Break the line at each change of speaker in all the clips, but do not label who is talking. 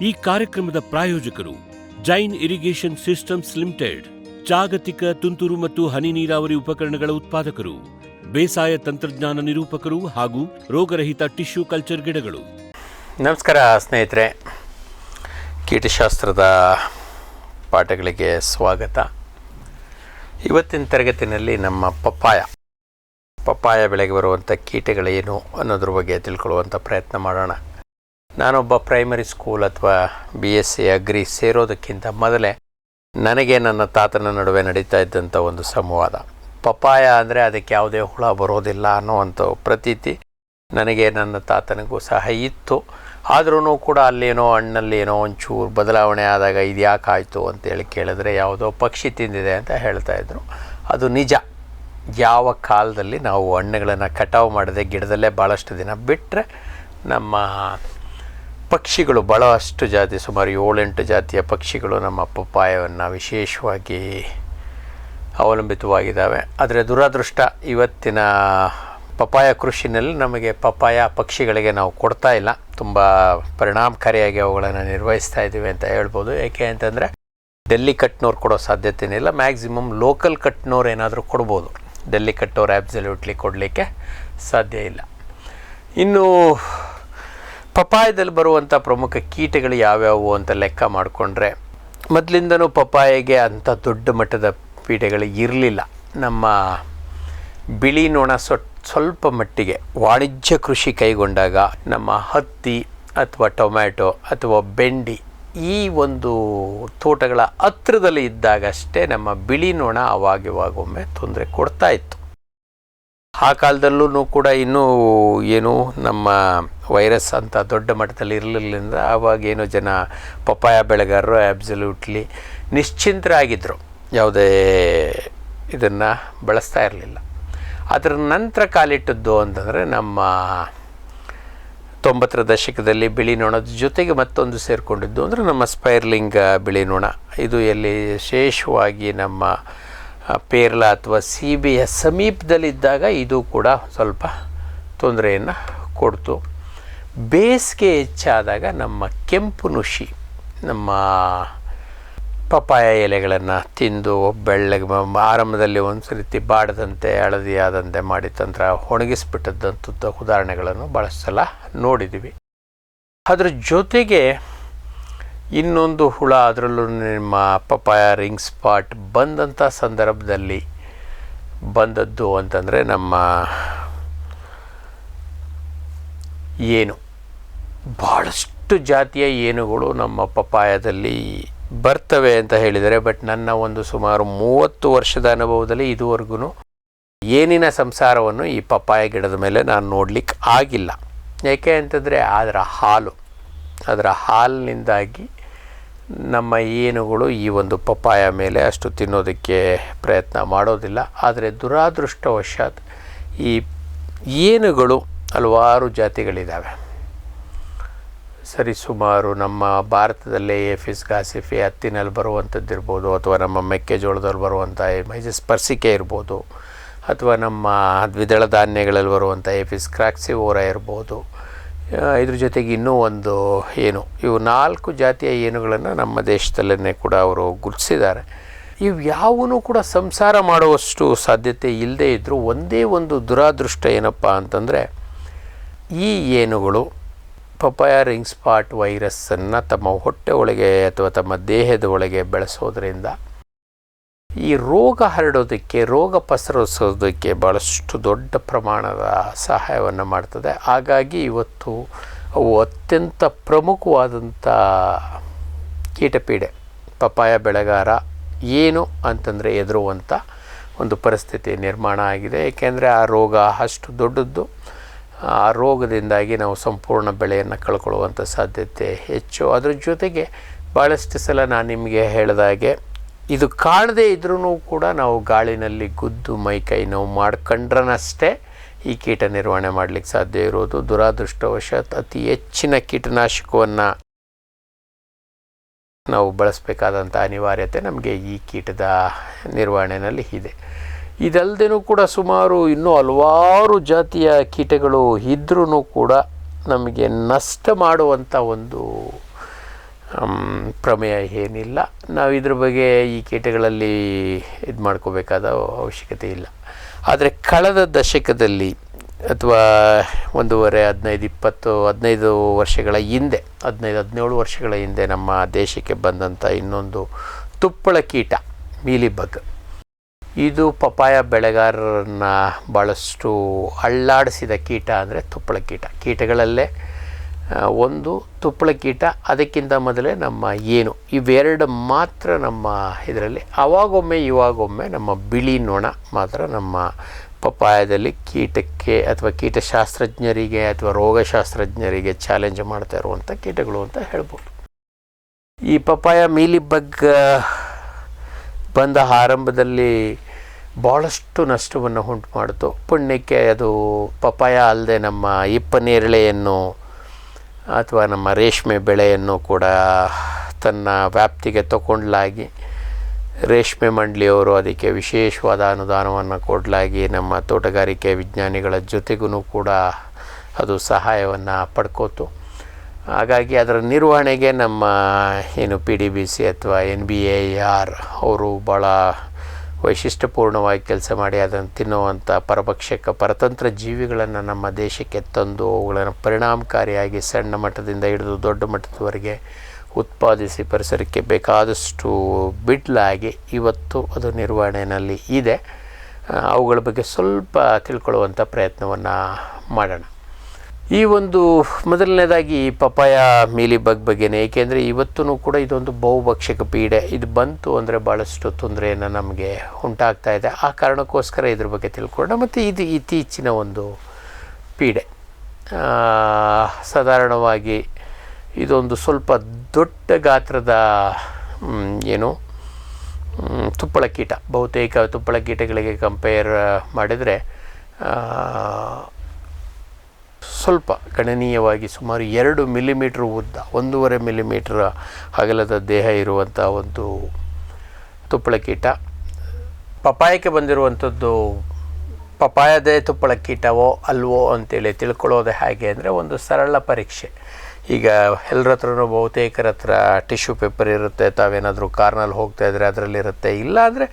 ಈ ಕಾರ್ಯಕ್ರಮದ ಪ್ರಾಯೋಜಕರು ಜೈನ್ ಇರಿಗೇಷನ್ ಸಿಸ್ಟಮ್ಸ್ ಲಿಮಿಟೆಡ್, ಜಾಗತಿಕ ತುಂತುರು ಮತ್ತು ಹನಿ ನೀರಾವರಿ ಉಪಕರಣಗಳ ಉತ್ಪಾದಕರು, ಬೇಸಾಯ ತಂತ್ರಜ್ಞಾನ ನಿರೂಪಕರು ಹಾಗೂ ರೋಗರಹಿತ ಟಿಶ್ಯೂ ಕಲ್ಚರ್ ಗಿಡಗಳು.
ನಮಸ್ಕಾರ ಸ್ನೇಹಿತರೆ, ಕೀಟಶಾಸ್ತ್ರದ ಪಾಠಗಳಿಗೆ ಸ್ವಾಗತ. ಇವತ್ತಿನ ತರಗತಿಯಲ್ಲಿ ನಮ್ಮ ಪಪ್ಪಾಯ ಬೆಳೆಗೆ ಬರುವಂಥ ಕೀಟಗಳೇನು ಅನ್ನೋದ್ರ ಬಗ್ಗೆ ತಿಳ್ಕೊಳ್ಳುವಂಥ ಪ್ರಯತ್ನ ಮಾಡೋಣ. ನಾನೊಬ್ಬ ಪ್ರೈಮರಿ ಸ್ಕೂಲ್ ಅಥವಾ BSc ಅಗ್ರಿ ಸೇರೋದಕ್ಕಿಂತ ಮೊದಲೇ ನನಗೆ ನನ್ನ ತಾತನ ನಡುವೆ ನಡೀತಾ ಇದ್ದಂಥ ಒಂದು ಸಂವಾದ. ಪಪ್ಪಾಯ ಅಂದರೆ ಅದಕ್ಕೆ ಯಾವುದೇ ಹುಳ ಬರೋದಿಲ್ಲ ಅನ್ನೋವಂಥ ಪ್ರತೀತಿ ನನಗೆ ನನ್ನ ತಾತನಿಗೂ ಸಹ ಇತ್ತು. ಆದ್ರೂ ಕೂಡ ಅಲ್ಲೇನೋ ಹಣ್ಣಲ್ಲಿ ಏನೋ ಒಂಚೂರು ಬದಲಾವಣೆ ಆದಾಗ ಇದು ಯಾಕೆ ಆಯಿತು ಅಂತೇಳಿ ಕೇಳಿದ್ರೆ ಯಾವುದೋ ಪಕ್ಷಿ ತಿಂದಿದೆ ಅಂತ ಹೇಳ್ತಾಯಿದ್ರು. ಅದು ನಿಜ. ಯಾವ ಕಾಲದಲ್ಲಿ ನಾವು ಹಣ್ಣುಗಳನ್ನು ಕಟಾವು ಮಾಡದೆ ಗಿಡದಲ್ಲೇ ಭಾಳಷ್ಟು ದಿನ ಬಿಟ್ಟರೆ ನಮ್ಮ ಪಕ್ಷಿಗಳು ಭಾಳಷ್ಟು ಜಾತಿ, ಸುಮಾರು 7-8 ಜಾತಿಯ ಪಕ್ಷಿಗಳು ನಮ್ಮ ಪಪ್ಪಾಯವನ್ನು ವಿಶೇಷವಾಗಿ ಅವಲಂಬಿತವಾಗಿದ್ದಾವೆ. ಆದರೆ ದುರಾದೃಷ್ಟ ಇವತ್ತಿನ ಪಪ್ಪಾಯ ಕೃಷಿನಲ್ಲಿ ನಮಗೆ ಪಪ್ಪಾಯ ಪಕ್ಷಿಗಳಿಗೆ ನಾವು ಕೊಡ್ತಾ ಇಲ್ಲ. ತುಂಬ ಪರಿಣಾಮಕಾರಿಯಾಗಿ ಅವುಗಳನ್ನು ನಿರ್ವಹಿಸ್ತಾ ಇದ್ದೀವಿ ಅಂತ ಹೇಳ್ಬೋದು. ಏಕೆ ಅಂತಂದರೆ ಡೆಲ್ಲಿ ಕಟ್ನೋರು ಕೊಡೋ ಸಾಧ್ಯತೆಯೇ ಇಲ್ಲ. ಮ್ಯಾಕ್ಸಿಮಮ್ ಲೋಕಲ್ ಕಟ್ನೋರು ಏನಾದರೂ ಕೊಡ್ಬೋದು. ಡೆಲ್ಲಿ ಕಟ್ಟೋರು ಆ್ಯಬ್ಸಲ್ಯೂಟ್ಲಿ ಕೊಡಲಿಕ್ಕೆ ಸಾಧ್ಯ ಇಲ್ಲ. ಇನ್ನು ಪಪ್ಪಾಯದಲ್ಲಿ ಬರುವಂಥ ಪ್ರಮುಖ ಕೀಟಗಳು ಯಾವ್ಯಾವು ಅಂತ ಲೆಕ್ಕ ಮಾಡಿಕೊಂಡ್ರೆ ಮೊದಲಿಂದನೂ ಪಪ್ಪಾಯಗೆ ಅಂಥ ದೊಡ್ಡ ಮಟ್ಟದ ಕೀಟಗಳು ಇರಲಿಲ್ಲ. ನಮ್ಮ ಬಿಳಿ ನೊಣ ಸ್ವಲ್ಪ ಮಟ್ಟಿಗೆ ವಾಣಿಜ್ಯ ಕೃಷಿ ಕೈಗೊಂಡಾಗ ನಮ್ಮ ಹತ್ತಿ ಅಥವಾ ಟೊಮ್ಯಾಟೊ ಅಥವಾ ಬೆಂಡಿ ಈ ಒಂದು ತೋಟಗಳ ಹತ್ತಿರದಲ್ಲಿ ಇದ್ದಾಗಷ್ಟೇ ನಮ್ಮ ಬಿಳಿ ನೊಣ ಅವಾಗಿವಾಗೊಮ್ಮೆ ತೊಂದರೆ ಕೊಡ್ತಾ ಇತ್ತು. ಆ ಕಾಲದಲ್ಲೂ ಕೂಡ ಇನ್ನೂ ಏನು ನಮ್ಮ ವೈರಸ್ ಅಂತ ದೊಡ್ಡ ಮಟ್ಟದಲ್ಲಿ ಇರಲಿಲ್ಲ. ಆವಾಗೇನು ಜನ ಪಪ್ಪಾಯ ಬೆಳೆಗಾರರು ಆ್ಯಬ್ಸಲ್ಯೂಟ್ಲಿ ನಿಶ್ಚಿಂತರಾಗಿದ್ದರು, ಯಾವುದೇ ಇದನ್ನು ಬಳಸ್ತಾ ಇರಲಿಲ್ಲ. ಅದರ ನಂತರ ಕಾಲಿಟ್ಟದ್ದು ಅಂತಂದರೆ ನಮ್ಮ 90ರ ದಶಕದಲ್ಲಿ ಬಿಳಿ ನೊಣದ ಜೊತೆಗೆ ಮತ್ತೊಂದು ಸೇರಿಕೊಂಡಿದ್ದು ಅಂದರೆ ನಮ್ಮ ಸ್ಪೈರ್ಲಿಂಗ್ ಬಿಳಿ ನೊಣ. ಇದು ಎಲ್ಲಿ ವಿಶೇಷವಾಗಿ ನಮ್ಮ ಪೇರ್ಲ ಅಥವಾ ಸೀಬೆಯ ಸಮೀಪದಲ್ಲಿದ್ದಾಗ ಇದು ಕೂಡ ಸ್ವಲ್ಪ ತೊಂದರೆಯನ್ನು ಕೊಡ್ತು. ಬೇಸಿಗೆ ಹೆಚ್ಚಾದಾಗ ನಮ್ಮ ಕೆಂಪು ನುಷಿ ನಮ್ಮ ಪಪ್ಪಾಯ ಎಲೆಗಳನ್ನು ತಿಂದು ಬೆಳ್ಳಗೆ ಆರಂಭದಲ್ಲಿ ಒಂದು ರೀತಿ ಬಾಡದಂತೆ ಹಳದಿಯಾದಂತೆ ಮಾಡಿ ತಂತ್ರ ಒಣಗಿಸ್ಬಿಟ್ಟದ್ದಂಥ ಉದಾಹರಣೆಗಳನ್ನು ಭಾಳಷ್ಟು ಸಲ ನೋಡಿದ್ದೀವಿ. ಅದರ ಜೊತೆಗೆ ಇನ್ನೊಂದು ಹುಳ, ಅದರಲ್ಲೂ ನಿಮ್ಮ ಪಪ್ಪಾಯ ರಿಂಗ್ ಸ್ಪಾಟ್ ಬಂದಂಥ ಸಂದರ್ಭದಲ್ಲಿ ಬಂದದ್ದು ಅಂತಂದರೆ ನಮ್ಮ ಏನು ಭಾಳಷ್ಟು ಜಾತಿಯ ಏನುಗಳು ನಮ್ಮ ಪಪ್ಪಾಯದಲ್ಲಿ ಬರ್ತವೆ ಅಂತ ಹೇಳಿದರೆ, ಬಟ್ ನನ್ನ ಒಂದು ಸುಮಾರು 30 ವರ್ಷದ ಅನುಭವದಲ್ಲಿ ಇದುವರೆಗೂ ಏನಿನ ಸಂಸಾರವನ್ನು ಈ ಪಪ್ಪಾಯ ಗಿಡದ ಮೇಲೆ ನಾನು ನೋಡಲಿಕ್ಕೆ ಆಗಿಲ್ಲ. ಏಕೆ ಅಂತಂದರೆ ಅದರ ಹಾಲಿನಿಂದಾಗಿ ನಮ್ಮ ಏನುಗಳು ಈ ಒಂದು ಪಪ್ಪಾಯ ಮೇಲೆ ಅಷ್ಟು ತಿನ್ನೋದಕ್ಕೆ ಪ್ರಯತ್ನ ಮಾಡೋದಿಲ್ಲ. ಆದರೆ ದುರಾದೃಷ್ಟವಶಾತ್ ಈ ಏನುಗಳು ಹಲವಾರು ಜಾತಿಗಳಿದ್ದಾವೆ. ಸರಿಸುಮಾರು ನಮ್ಮ ಭಾರತದಲ್ಲೇ ಏಫಿಸ್ ಗಾಸಿಫಿ ಹತ್ತಿನಲ್ಲಿ ಬರುವಂಥದ್ದು ಇರ್ಬೋದು, ಅಥವಾ ನಮ್ಮ ಮೆಕ್ಕೆಜೋಳದಲ್ಲಿ ಬರುವಂಥ ಮೈಜಸ್ ಪರ್ಸಿಕೆ ಇರ್ಬೋದು, ಅಥವಾ ನಮ್ಮ ದ್ವಿದಳ ಧಾನ್ಯಗಳಲ್ಲಿ ಬರುವಂಥ ಏಫಿಸ್ ಕ್ರಾಕ್ಸಿವೋರಾ ಇರ್ಬೋದು. ಇದ್ರ ಜೊತೆಗೆ ಇನ್ನೂ ಒಂದು ಇವು 4 ಜಾತಿಯ ಏನುಗಳನ್ನು ನಮ್ಮ ದೇಶದಲ್ಲೇ ಕೂಡ ಅವರು ಗುರುತಿಸಿದ್ದಾರೆ. ಇವು ಯಾವೂ ಕೂಡ ಸಂಸಾರ ಮಾಡುವಷ್ಟು ಸಾಧ್ಯತೆ ಇಲ್ಲದೇ ಇದ್ದರೂ ಒಂದೇ ಒಂದು ದುರಾದೃಷ್ಟ ಏನಪ್ಪ ಅಂತಂದರೆ, ಈ ಏನುಗಳು ಪಪ್ಪಾಯ ರಿಂಗ್ ಸ್ಪಾಟ್ ವೈರಸ್ಸನ್ನು ತಮ್ಮ ಹೊಟ್ಟೆ ಒಳಗೆ ಅಥವಾ ತಮ್ಮ ದೇಹದ ಒಳಗೆ ಬೆಳೆಸೋದ್ರಿಂದ ಈ ರೋಗ ಹರಡೋದಕ್ಕೆ, ರೋಗ ಪಸರಿಸೋದಕ್ಕೆ ಭಾಳಷ್ಟು ದೊಡ್ಡ ಪ್ರಮಾಣದ ಸಹಾಯವನ್ನು ಮಾಡ್ತದೆ. ಹಾಗಾಗಿ ಇವತ್ತು ಅವು ಅತ್ಯಂತ ಪ್ರಮುಖವಾದಂಥ ಕೀಟಪೀಡೆ ಪಪ್ಪಾಯ ಬೆಳೆಗಾರ ಏನು ಅಂತಂದರೆ ಹೆದರುವಂಥ ಒಂದು ಪರಿಸ್ಥಿತಿ ನಿರ್ಮಾಣ ಆಗಿದೆ. ಏಕೆಂದರೆ ಆ ರೋಗ ಅಷ್ಟು ದೊಡ್ಡದ್ದು. ಆ ರೋಗದಿಂದಾಗಿ ನಾವು ಸಂಪೂರ್ಣ ಬೆಳೆಯನ್ನು ಕಳ್ಕೊಳ್ಳುವಂಥ ಸಾಧ್ಯತೆ ಹೆಚ್ಚು. ಅದ್ರ ಜೊತೆಗೆ ಭಾಳಷ್ಟು ಸಲ ನಾನು ನಿಮಗೆ ಹೇಳಿದಾಗೆ ಇದು ಕಾಣದೇ ಇದ್ರೂ ಕೂಡ ನಾವು ಗಾಳಿನಲ್ಲಿ ಗುದ್ದು ಮೈಕೈ ನೋವು ಮಾಡ್ಕೊಂಡ್ರನಷ್ಟೇ ಈ ಕೀಟ ನಿರ್ವಹಣೆ ಮಾಡಲಿಕ್ಕೆ ಸಾಧ್ಯ ಇರೋದು. ದುರಾದೃಷ್ಟವಶಾತ್ ಅತಿ ಹೆಚ್ಚಿನ ಕೀಟನಾಶಕವನ್ನು ನಾವು ಬಳಸಬೇಕಾದಂಥ ಅನಿವಾರ್ಯತೆ ನಮಗೆ ಈ ಕೀಟದ ನಿರ್ವಹಣೆಯಲ್ಲಿ ಇದೆ. ಇದಲ್ಲದೇನೂ ಕೂಡ ಸುಮಾರು ಇನ್ನೂ ಹಲವಾರು ಜಾತಿಯ ಕೀಟಗಳು ಇದ್ರೂ ಕೂಡ ನಮಗೆ ನಷ್ಟ ಮಾಡುವಂಥ ಒಂದು ಪ್ರಮೇಯ ಏನಿಲ್ಲ. ನಾವು ಇದ್ರ ಬಗ್ಗೆ ಈ ಕೀಟಗಳಲ್ಲಿ ಇದು ಮಾಡ್ಕೋಬೇಕಾದ ಅವಶ್ಯಕತೆ ಇಲ್ಲ. ಆದರೆ ಕಳೆದ ದಶಕದಲ್ಲಿ ಅಥವಾ 15 ವರ್ಷಗಳ ಹಿಂದೆ 15-17 ವರ್ಷಗಳ ಹಿಂದೆ ನಮ್ಮ ದೇಶಕ್ಕೆ ಬಂದಂಥ ಇನ್ನೊಂದು ತುಪ್ಪಳ ಕೀಟ ಮೀಲಿಬಗ್, ಇದು ಪಪಾಯ ಬೆಳೆಗಾರರನ್ನು ಭಾಳಷ್ಟು ಅಳ್ಳಾಡಿಸಿದ ಕೀಟ ಅಂದರೆ ತುಪ್ಪಳ ಕೀಟ. ಕೀಟಗಳಲ್ಲೇ ಒಂದು ತುಪ್ಪಳ ಕೀಟ, ಅದಕ್ಕಿಂತ ಮೊದಲೇ ನಮ್ಮ ಇವೆರಡು ಮಾತ್ರ ನಮ್ಮ ಇದರಲ್ಲಿ. ಇವಾಗೊಮ್ಮೆ ನಮ್ಮ ಬಿಳಿ ನೊಣ ಮಾತ್ರ ನಮ್ಮ ಪಪಾಯದಲ್ಲಿ ಕೀಟಕ್ಕೆ ಅಥವಾ ಕೀಟಶಾಸ್ತ್ರಜ್ಞರಿಗೆ ಅಥವಾ ರೋಗಶಾಸ್ತ್ರಜ್ಞರಿಗೆ ಚಾಲೆಂಜ್ ಮಾಡ್ತಾ ಇರುವಂಥ ಕೀಟಗಳು ಅಂತ ಹೇಳ್ಬೋದು. ಈ ಪಪಾಯ ಮೀಲಿಬಗ್ ಬಂದ ಆರಂಭದಲ್ಲಿ ಭಾಳಷ್ಟು ನಷ್ಟವನ್ನು ಉಂಟು ಮಾಡಿತು. ಪುಣ್ಯಕ್ಕೆ ಅದು ಪಪಾಯ ಅಲ್ಲದೆ ನಮ್ಮ ಇಪ್ಪನೇರಳೆಯನ್ನು ಅಥವಾ ನಮ್ಮ ರೇಷ್ಮೆ ಬೆಳೆಯನ್ನು ಕೂಡ ತನ್ನ ವ್ಯಾಪ್ತಿಗೆ ತಗೊಂಡ್ಲಾಗಿ ರೇಷ್ಮೆ ಮಂಡಳಿಯವರು ಅದಕ್ಕೆ ವಿಶೇಷವಾದ ಅನುದಾನವನ್ನು ಕೊಡಲಾಗಿ ನಮ್ಮ ತೋಟಗಾರಿಕೆ ವಿಜ್ಞಾನಿಗಳ ಜೊತೆಗೂ ಕೂಡ ಅದು ಸಹಾಯವನ್ನು ಪಡ್ಕೋತು. ಹಾಗಾಗಿ ಅದರ ನಿರ್ವಹಣೆಗೆ ನಮ್ಮ PDBC ಅಥವಾ NBAR ಅವರು ಭಾಳ ವೈಶಿಷ್ಟ್ಯಪೂರ್ಣವಾಗಿ ಕೆಲಸ ಮಾಡಿ ಅದನ್ನು ತಿನ್ನುವಂಥ ಪರತಂತ್ರ ಜೀವಿಗಳನ್ನು ನಮ್ಮ ದೇಶಕ್ಕೆ ತಂದು ಅವುಗಳನ್ನು ಪರಿಣಾಮಕಾರಿಯಾಗಿ ಸಣ್ಣ ಮಟ್ಟದಿಂದ ಹಿಡಿದು ದೊಡ್ಡ ಮಟ್ಟದವರೆಗೆ ಉತ್ಪಾದಿಸಿ ಪರಿಸರಕ್ಕೆ ಬೇಕಾದಷ್ಟು ಬಿಡ್ಲಾಗಿ ಇವತ್ತು ಅದು ನಿರ್ವಹಣೆಯಲ್ಲಿ ಇದೆ. ಅವುಗಳ ಬಗ್ಗೆ ಸ್ವಲ್ಪ ತಿಳ್ಕೊಳ್ಳುವಂಥ ಪ್ರಯತ್ನವನ್ನು ಮಾಡೋಣ. ಈ ಒಂದು ಮೊದಲನೇದಾಗಿ ಪಪಾಯ ಮೀಲಿಬಗ್ ಬಗ್ಗೆನೇ, ಏಕೆಂದರೆ ಇವತ್ತೂ ಕೂಡ ಇದೊಂದು ಬಹುಭಕ್ಷಕ ಪೀಡೆ. ಇದು ಬಂತು ಅಂದರೆ ಭಾಳಷ್ಟು ತೊಂದರೆಯನ್ನು ನಮಗೆ ಉಂಟಾಗ್ತಾ ಇದೆ. ಆ ಕಾರಣಕ್ಕೋಸ್ಕರ ಇದ್ರ ಬಗ್ಗೆ ತಿಳ್ಕೊಳ್ಳೋಣ. ಮತ್ತು ಇದು ಇತ್ತೀಚಿನ ಒಂದು ಪೀಡೆ. ಸಾಧಾರಣವಾಗಿ ಇದೊಂದು ಸ್ವಲ್ಪ ದೊಡ್ಡ ಗಾತ್ರದ ತುಪ್ಪಳ ಕೀಟ. ಬಹುತೇಕ ತುಪ್ಪಳ ಕೀಟಗಳಿಗೆ ಕಂಪೇರ್ ಮಾಡಿದರೆ ಸ್ವಲ್ಪ ಗಣನೀಯವಾಗಿ ಸುಮಾರು 2 ಮಿಲಿಮೀಟ್ರ್ ಉದ್ದ, 1.5 ಮಿಲಿಮೀಟ್ರ್ ಅಗಲದ ದೇಹ ಇರುವಂಥ ಒಂದು ತುಪ್ಪಳ ಕೀಟ. ಪಪಾಯಕ್ಕೆ ಬಂದಿರುವಂಥದ್ದು ಪಪಾಯದೇ ತುಪ್ಪಳ ಕೀಟವೋ ಅಲ್ವೋ ಅಂತೇಳಿ ತಿಳ್ಕೊಳ್ಳೋದು ಹೇಗೆ ಅಂದರೆ, ಒಂದು ಸರಳ ಪರೀಕ್ಷೆ. ಈಗ ಎಲ್ಲರ ಹತ್ರನೂ ಬಹುತೇಕರ ಹತ್ರ ಟಿಶ್ಯೂ ಪೇಪರ್ ಇರುತ್ತೆ. ತಾವೇನಾದರೂ ಕಾರ್ನಲ್ಲಿ ಹೋಗ್ತಾಯಿದ್ರೆ ಅದರಲ್ಲಿರುತ್ತೆ. ಇಲ್ಲಾಂದರೆ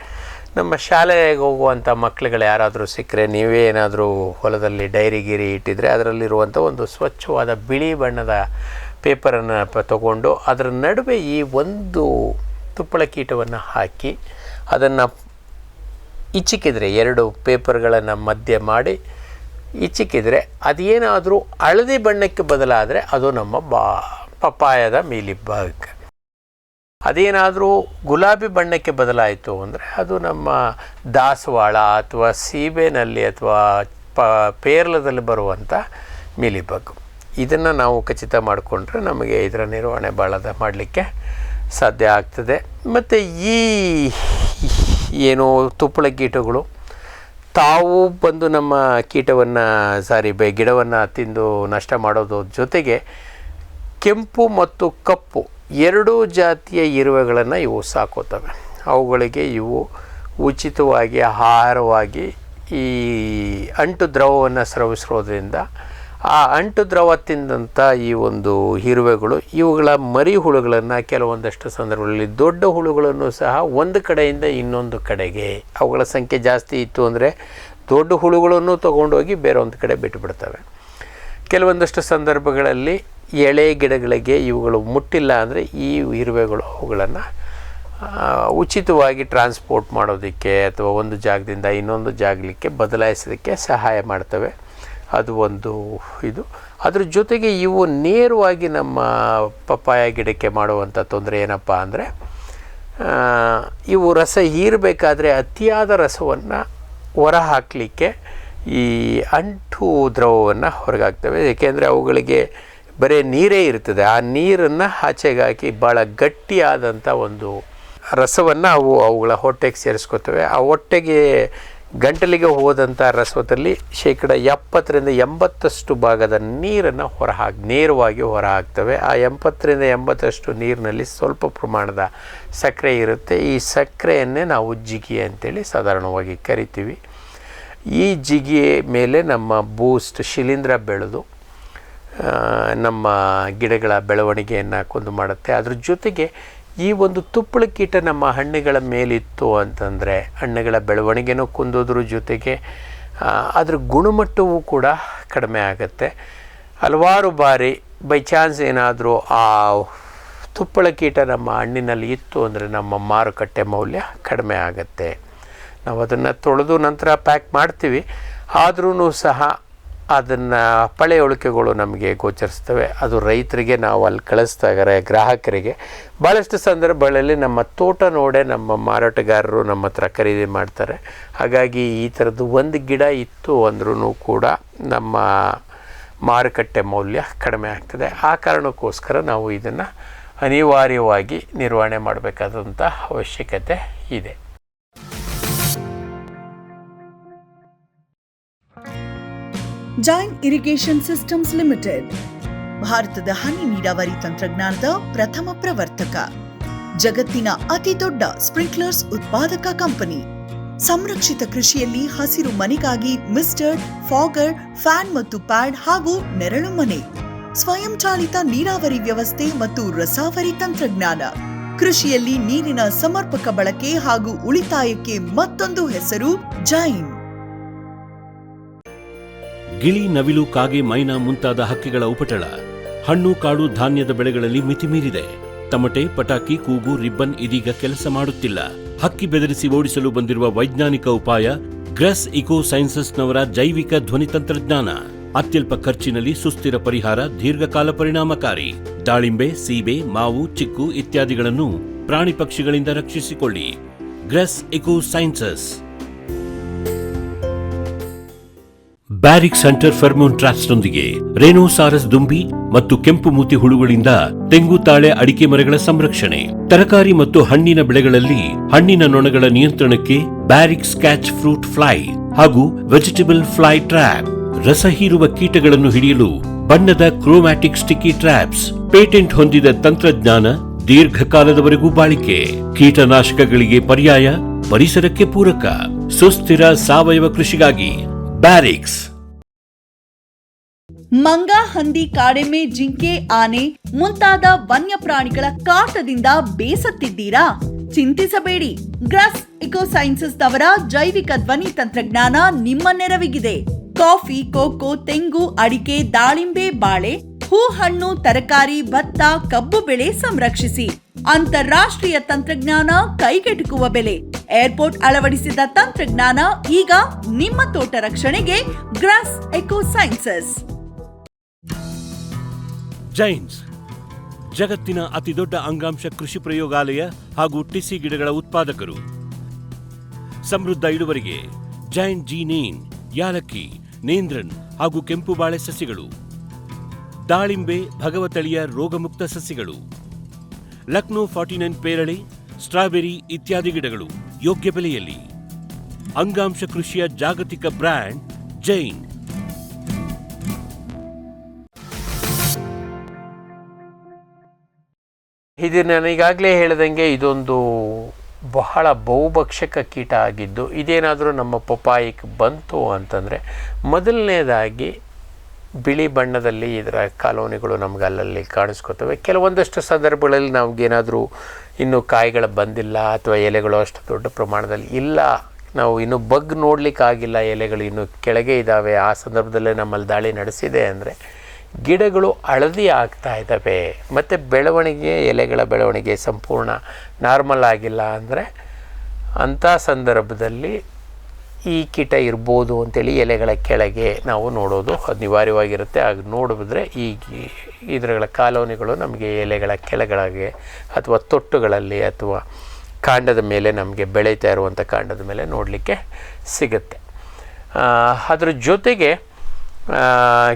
ನಮ್ಮ ಶಾಲೆಗೆ ಹೋಗುವಂಥ ಮಕ್ಕಳುಗಳು ಯಾರಾದರೂ ಸಿಕ್ಕರೆ, ನೀವೇ ಏನಾದರೂ ಹೊಲದಲ್ಲಿ ಡೈರಿ ಇಟ್ಟಿದ್ರೆ ಅದರಲ್ಲಿರುವಂಥ ಒಂದು ಸ್ವಚ್ಛವಾದ ಬಿಳಿ ಬಣ್ಣದ ಪೇಪರನ್ನು ತಗೊಂಡು ಅದರ ನಡುವೆ ಈ ಒಂದು ತುಪ್ಪಳ ಕೀಟವನ್ನು ಹಾಕಿ ಅದನ್ನು ಇಚ್ಚಿಕಿದ್ರೆ, 2 ಪೇಪರ್ಗಳನ್ನು ಮಧ್ಯೆ ಮಾಡಿ ಇಚ್ಚಿಕಿದ್ರೆ ಅದೇನಾದರೂ ಹಳದಿ ಬಣ್ಣಕ್ಕೆ ಬದಲಾದರೆ ಅದು ನಮ್ಮ ಪಪಾಯದ ಮೀಲಿಬಗ್. ಅದೇನಾದರೂ ಗುಲಾಬಿ ಬಣ್ಣಕ್ಕೆ ಬದಲಾಯಿತು ಅಂದರೆ ಅದು ನಮ್ಮ ದಾಸವಾಳ ಅಥವಾ ಸೀಬೆನಲ್ಲಿ ಅಥವಾ ಪೇರ್ಲದಲ್ಲಿ ಬರುವಂಥ ಮೀಲಿಬಗ್. ಇದನ್ನು ನಾವು ಖಚಿತ ಮಾಡಿಕೊಂಡ್ರೆ ನಮಗೆ ಇದರ ನಿರ್ವಹಣೆ ಮಾಡಲಿಕ್ಕೆ ಸಾಧ್ಯ ಆಗ್ತದೆ. ಮತ್ತು ಈ ತುಪ್ಪಳ ಕೀಟಗಳು ತಾವು ಬಂದು ನಮ್ಮ ಗಿಡವನ್ನು ತಿಂದು ನಷ್ಟ ಮಾಡೋದ್ರ ಜೊತೆಗೆ ಕೆಂಪು ಮತ್ತು ಕಪ್ಪು 2 ಜಾತಿಯ ಇರುವೆಗಳನ್ನು ಇವು ಸಾಕೋತವೆ. ಅವುಗಳಿಗೆ ಇವು ಉಚಿತವಾಗಿ ಆಹಾರವಾಗಿ ಈ ಅಂಟು ದ್ರವವನ್ನು ಸ್ರವಿಸೋದ್ರಿಂದ ಆ ಅಂಟು ದ್ರವ ತಿಂದಂಥ ಈ ಒಂದು ಇರುವೆಗಳು ಇವುಗಳ ಮರಿ ಹುಳುಗಳನ್ನು ಕೆಲವೊಂದಷ್ಟು ಸಂದರ್ಭಗಳಲ್ಲಿ ದೊಡ್ಡ ಹುಳುಗಳನ್ನು ಸಹ ಒಂದು ಕಡೆಯಿಂದ ಇನ್ನೊಂದು ಕಡೆಗೆ, ಅವುಗಳ ಸಂಖ್ಯೆ ಜಾಸ್ತಿ ಇತ್ತು ಅಂದರೆ ದೊಡ್ಡ ಹುಳುಗಳನ್ನು ತೊಗೊಂಡೋಗಿ ಬೇರೆ ಒಂದು ಕಡೆ ಬಿಟ್ಟುಬಿಡ್ತವೆ. ಕೆಲವೊಂದಷ್ಟು ಸಂದರ್ಭಗಳಲ್ಲಿ ಎಳೆ ಗಿಡಗಳಿಗೆ ಇವುಗಳು ಮುಟ್ಟಿಲ್ಲ ಅಂದರೆ ಈ ಇರುವೆಗಳು ಅವುಗಳನ್ನು ಉಚಿತವಾಗಿ ಟ್ರಾನ್ಸ್ಪೋರ್ಟ್ ಮಾಡೋದಕ್ಕೆ ಅಥವಾ ಒಂದು ಜಾಗದಿಂದ ಇನ್ನೊಂದು ಜಾಗಕ್ಕೆ ಬದಲಾಯಿಸೋದಕ್ಕೆ ಸಹಾಯ ಮಾಡ್ತವೆ. ಅದು ಒಂದು ಇದು. ಅದ್ರ ಜೊತೆಗೆ ಇವು ನೇರವಾಗಿ ನಮ್ಮ ಪಪ್ಪಾಯ ಗಿಡಕ್ಕೆ ಮಾಡುವಂಥ ತೊಂದರೆ ಏನಪ್ಪ ಅಂದರೆ, ಇವು ರಸ ಹೀರಬೇಕಾದ್ರೆ ಅತಿಯಾದ ರಸವನ್ನು ಹೊರ ಹಾಕಲಿಕ್ಕೆ ಈ ಅಂಟು ದ್ರವವನ್ನು ಹೊರಗಾಗ್ತವೆ. ಏಕೆಂದರೆ ಅವುಗಳಿಗೆ ಬರೀ ನೀರೇ ಇರ್ತದೆ. ಆ ನೀರನ್ನು ಆಚೆಗೆ ಹಾಕಿ ಭಾಳ ಗಟ್ಟಿಯಾದಂಥ ಒಂದು ರಸವನ್ನು ಅವುಗಳ ಹೊಟ್ಟೆಗೆ ಸೇರಿಸ್ಕೊತವೆ. ಆ ಹೊಟ್ಟೆಗೆ ಗಂಟಲಿಗೆ ಹೋದಂಥ ರಸದಲ್ಲಿ 70% ಭಾಗದ ನೀರನ್ನು ನೇರವಾಗಿ ಹೊರ ಹಾಕ್ತವೆ. ಆ 70% ನೀರಿನಲ್ಲಿ ಸ್ವಲ್ಪ ಪ್ರಮಾಣದ ಸಕ್ಕರೆ ಇರುತ್ತೆ. ಈ ಸಕ್ಕರೆಯನ್ನೇ ನಾವು ಜಿಗಿ ಅಂತೇಳಿ ಸಾಧಾರಣವಾಗಿ ಕರಿತೀವಿ. ಈ ಜಿಗಿಯ ಮೇಲೆ ನಮ್ಮ ಬೂಸ್ಟ್ ಶಿಲೀಂಧ್ರ ಬೆಳೆದು ನಮ್ಮ ಗಿಡಗಳ ಬೆಳವಣಿಗೆಯನ್ನು ಕುಂದು ಮಾಡುತ್ತೆ. ಅದ್ರ ಜೊತೆಗೆ ಈ ಒಂದು ತುಪ್ಪಳ ಕೀಟ ನಮ್ಮ ಹಣ್ಣುಗಳ ಮೇಲಿತ್ತು ಅಂತಂದರೆ ಹಣ್ಣುಗಳ ಬೆಳವಣಿಗೆನೂ ಕುಂದೋದ್ರ ಜೊತೆಗೆ ಅದರ ಗುಣಮಟ್ಟವೂ ಕೂಡ ಕಡಿಮೆ ಆಗುತ್ತೆ. ಹಲವಾರು ಬಾರಿ ಬೈ ಚಾನ್ಸ್ ಏನಾದರೂ ಆ ತುಪ್ಪಳ ಕೀಟ ನಮ್ಮ ಹಣ್ಣಿನಲ್ಲಿ ಇತ್ತು ಅಂದರೆ ನಮ್ಮ ಮಾರುಕಟ್ಟೆ ಮೌಲ್ಯ ಕಡಿಮೆ ಆಗುತ್ತೆ. ನಾವು ಅದನ್ನು ತೊಳೆದು ನಂತರ ಪ್ಯಾಕ್ ಮಾಡ್ತೀವಿ, ಆದ್ರೂ ಸಹ ಅದನ್ನು ಪಳೆಯುಳಿಕೆಗಳು ನಮಗೆ ಗೋಚರಿಸ್ತವೆ. ಅದು ರೈತರಿಗೆ ನಾವು ಅಲ್ಲಿ ಕಳಿಸ್ತಾರೆ, ಗ್ರಾಹಕರಿಗೆ ಭಾಳಷ್ಟು ಸಂದರ್ಭಗಳಲ್ಲಿ ನಮ್ಮ ತೋಟ ನೋಡೇ ನಮ್ಮ ಮಾರಾಟಗಾರರು ನಮ್ಮ ಹತ್ರ ಖರೀದಿ ಮಾಡ್ತಾರೆ. ಹಾಗಾಗಿ ಈ ಥರದ್ದು ಒಂದು ಗಿಡ ಇತ್ತು ಅಂದ್ರೂ ಕೂಡ ನಮ್ಮ ಮಾರುಕಟ್ಟೆ ಮೌಲ್ಯ ಕಡಿಮೆ ಆಗ್ತದೆ. ಆ ಕಾರಣಕ್ಕೋಸ್ಕರ ನಾವು ಇದನ್ನು ಅನಿವಾರ್ಯವಾಗಿ ನಿರ್ವಹಣೆ ಮಾಡಬೇಕಾದಂಥ ಅವಶ್ಯಕತೆ ಇದೆ.
ಜೈನ್ ಇರಿಗೇಷನ್ ಸಿಸ್ಟಮ್ಸ್ ಲಿಮಿಟೆಡ್ ಭಾರತದ ಹನಿ ನೀರಾವರಿ ತಂತ್ರಜ್ಞಾನದ ಪ್ರಥಮ ಪ್ರವರ್ತಕ, ಜಗತ್ತಿನ ಅತಿ ದೊಡ್ಡ ಸ್ಪ್ರಿಂಕ್ಲರ್ಸ್ ಉತ್ಪಾದಕ ಕಂಪನಿ. ಸಂರಕ್ಷಿತ ಕೃಷಿಯಲ್ಲಿ ಹಸಿರು ಮನೆಗಾಗಿ ಮಿಸ್ಟರ್, ಫಾಗರ್, ಫ್ಯಾನ್ ಮತ್ತು ಪ್ಯಾಡ್ ಹಾಗೂ ನೆರಳು ಮನೆ, ಸ್ವಯಂ ಚಾಲಿತ ನೀರಾವರಿ ವ್ಯವಸ್ಥೆ ಮತ್ತು ರಸಾವರಿ ತಂತ್ರಜ್ಞಾನ. ಕೃಷಿಯಲ್ಲಿ ನೀರಿನ ಸಮರ್ಪಕ ಬಳಕೆ ಹಾಗೂ ಉಳಿತಾಯಕ್ಕೆ ಮತ್ತೊಂದು ಹೆಸರು ಜೈನ್.
ಗಿಳಿ, ನವಿಲು, ಕಾಗೆ, ಮೈನಾ ಮುಂತಾದ ಹಕ್ಕಿಗಳ ಉಪಟಳ ಹಣ್ಣು, ಕಾಳು, ಧಾನ್ಯದ ಬೆಳೆಗಳಲ್ಲಿ ಮಿತಿ ಮೀರಿದೆ. ತಮಟೆ, ಪಟಾಕಿ, ಕೂಗು, ರಿಬ್ಬನ್ ಇದೀಗ ಕೆಲಸ ಮಾಡುತ್ತಿಲ್ಲ. ಹಕ್ಕಿ ಬೆದರಿಸಿ ಓಡಿಸಲು ಬಂದಿರುವ ವೈಜ್ಞಾನಿಕ ಉಪಾಯ ಗ್ರಸ್ ಇಕೋ ಸೈನ್ಸಸ್ನವರ ಜೈವಿಕ ಧ್ವನಿ ತಂತ್ರಜ್ಞಾನ. ಅತ್ಯಲ್ಪ ಖರ್ಚಿನಲ್ಲಿ ಸುಸ್ಥಿರ ಪರಿಹಾರ, ದೀರ್ಘಕಾಲ ಪರಿಣಾಮಕಾರಿ. ದಾಳಿಂಬೆ, ಸೀಬೆ, ಮಾವು, ಚಿಕ್ಕು ಇತ್ಯಾದಿಗಳನ್ನು ಪ್ರಾಣಿ ಪಕ್ಷಿಗಳಿಂದ ರಕ್ಷಿಸಿಕೊಳ್ಳಿ. Grass eco sciences. ಬ್ಯಾರಿಕ್ centre pheromone ಟ್ರಾಪ್ಸ್ನೊಂದಿಗೆ ರೇನೋಸಾರಸ್ ದುಂಬಿ ಮತ್ತು ಕೆಂಪು ಮೂತಿ ಹುಳುಗಳಿಂದ ತೆಂಗು, ತಾಳೆ, ಅಡಿಕೆ ಮರಗಳ ಸಂರಕ್ಷಣೆ. ತರಕಾರಿ ಮತ್ತು ಹಣ್ಣಿನ ಬೆಳೆಗಳಲ್ಲಿ ಹಣ್ಣಿನ ನೊಣಗಳ ನಿಯಂತ್ರಣಕ್ಕೆ ಬ್ಯಾರಿಕ್ ಸ್ಕ್ಯಾಚ್ ಫ್ರೂಟ್ ಫ್ಲೈ ಹಾಗೂ ವೆಜಿಟೇಬಲ್ ಫ್ಲೈ ಟ್ರ್ಯಾಪ್. ರಸ ಹೀರುವ ಕೀಟಗಳನ್ನು ಹಿಡಿಯಲು ಬಣ್ಣದ ಕ್ರೋಮ್ಯಾಟಿಕ್ ಸ್ಟಿಕ್ಕಿ ಟ್ರ್ಯಾಪ್ಸ್. ಪೇಟೆಂಟ್ ಹೊಂದಿದ ತಂತ್ರಜ್ಞಾನ, ದೀರ್ಘಕಾಲದವರೆಗೂ ಬಾಳಿಕೆ. ಕೀಟನಾಶಕಗಳಿಗೆ ಪರ್ಯಾಯ, ಪರಿಸರಕ್ಕೆ ಪೂರಕ. ಸುಸ್ಥಿರ ಸಾವಯವ ಕೃಷಿಗಾಗಿ ಬ್ಯಾರಿಕ್ಸ್.
ಮಂಗ, ಹಂದಿ, ಕಾಡೆಮ್ಮೆ, ಜಿಂಕೆ, ಆನೆ ಮುಂತಾದ ವನ್ಯ ಪ್ರಾಣಿಗಳ ಕಾಟದಿಂದ ಬೇಸತ್ತಿದ್ದೀರಾ? ಚಿಂತಿಸಬೇಡಿ. ಗ್ರಸ್ ಇಕೋ ಸೈನ್ಸಸ್ ನವರ ಜೈವಿಕ ಧ್ವನಿ ತಂತ್ರಜ್ಞಾನ ನಿಮ್ಮ ನೆರವಿಗಿದೆ. ಕಾಫಿ, ಕೋಕೋ, ತೆಂಗು, ಅಡಿಕೆ, ದಾಳಿಂಬೆ, ಬಾಳೆ, ಹೂ, ಹಣ್ಣು, ತರಕಾರಿ, ಭತ್ತ, ಕಬ್ಬು ಬೆಳೆ ಸಂರಕ್ಷಿಸಿ. ಅಂತಾರಾಷ್ಟ್ರೀಯ ತಂತ್ರಜ್ಞಾನ, ಕೈಗೆಟುಕುವ ಬೆಲೆ. ಏರ್ಪೋರ್ಟ್ ಅಳವಡಿಸಿದ ತಂತ್ರಜ್ಞಾನ ಈಗ ನಿಮ್ಮ ತೋಟ ರಕ್ಷಣೆಗೆ ಗ್ರಾಸ್ ಎಕೋ ಸೈನ್ಸಸ್.
ಜೈನ್ಸ್ ಜಗತ್ತಿನ ಅತಿದೊಡ್ಡ ಅಂಗಾಂಶ ಕೃಷಿ ಪ್ರಯೋಗಾಲಯ ಹಾಗೂ ಟಿಸಿ ಗಿಡಗಳ ಉತ್ಪಾದಕರು. ಸಮೃದ್ಧ ಇಳುವರಿಗೆ ಜೈನ್ ಜೀನೇನ್, ಯಾಲಕ್ಕಿ, ನೇಂದ್ರನ್ ಹಾಗೂ ಕೆಂಪು ಬಾಳೆ ಸಸಿಗಳು, ದಾಳಿಂಬೆ, ಭಗವತಳಿಯ ರೋಗಮುಕ್ತ ಸಸಿಗಳು, ಲಕ್ನೋ 49 ಪೇರಳೆ, ಸ್ಟ್ರಾಬೆರಿ ಇತ್ಯಾದಿ ಗಿಡಗಳು ಯೋಗ್ಯ ಬೆಲೆಯಲ್ಲಿ. ಅಂಗಾಂಶ ಕೃಷಿಯ ಜಾಗತಿಕ ಬ್ರ್ಯಾಂಡ್ ಜೈನ್.
ಇದು ನನಗಾಗಲೇ ಹೇಳಿದಂಗೆ ಇದೊಂದು ಬಹಳ ಬಹುಭಕ್ಷಕ ಕೀಟ ಆಗಿದ್ದು, ಇದೇನಾದರೂ ನಮ್ಮ ಪಪ್ಪಾಯಿಗೆ ಬಂತು ಅಂತಂದರೆ ಮೊದಲನೇದಾಗಿ ಬಿಳಿ ಬಣ್ಣದಲ್ಲಿ ಇದರ ಕಾಲೋನಿಗಳು ನಮ್ಗೆ ಅಲ್ಲಲ್ಲಿ ಕಾಣಿಸ್ಕೊತವೆ. ಕೆಲವೊಂದಷ್ಟು ಸಂದರ್ಭಗಳಲ್ಲಿ ನಮಗೇನಾದರೂ ಇನ್ನೂ ಕಾಯಿಗಳು ಬಂದಿಲ್ಲ ಅಥವಾ ಎಲೆಗಳು ಅಷ್ಟು ದೊಡ್ಡ ಪ್ರಮಾಣದಲ್ಲಿ ಇಲ್ಲ, ನಾವು ಇನ್ನೂ ಬಗ್ ನೋಡಲಿಕ್ಕಾಗಿಲ್ಲ, ಎಲೆಗಳು ಇನ್ನೂ ಕೆಳಗೆ ಇದ್ದಾವೆ, ಆ ಸಂದರ್ಭದಲ್ಲೇ ನಮ್ಮಲ್ಲಿ ದಾಳಿ ನಡೆಸಿದೆ ಅಂದರೆ ಗಿಡಗಳು ಹಳದಿ ಆಗ್ತಾ ಇದ್ದಾವೆ ಮತ್ತು ಬೆಳವಣಿಗೆ, ಎಲೆಗಳ ಬೆಳವಣಿಗೆ ಸಂಪೂರ್ಣ ನಾರ್ಮಲ್ ಆಗಿಲ್ಲ ಅಂದರೆ ಅಂಥ ಸಂದರ್ಭದಲ್ಲಿ ಈ ಕೀಟ ಇರ್ಬೋದು ಅಂಥೇಳಿ ಎಲೆಗಳ ಕೆಳಗೆ ನಾವು ನೋಡೋದು ಅನಿವಾರ್ಯವಾಗಿರುತ್ತೆ. ಆಗ ನೋಡಿದ್ರೆ ಇದರ ಕಾಲೋನಿಗಳು ನಮಗೆ ಎಲೆಗಳ ಕೆಳಗೆ ಅಥವಾ ತೊಟ್ಟುಗಳಲ್ಲಿ ಅಥವಾ ಕಾಂಡದ ಮೇಲೆ ನಮಗೆ ಬೆಳೀತಾ ಇರುವಂಥ ಕಾಂಡದ ಮೇಲೆ ನೋಡಲಿಕ್ಕೆ ಸಿಗುತ್ತೆ. ಅದರ ಜೊತೆಗೆ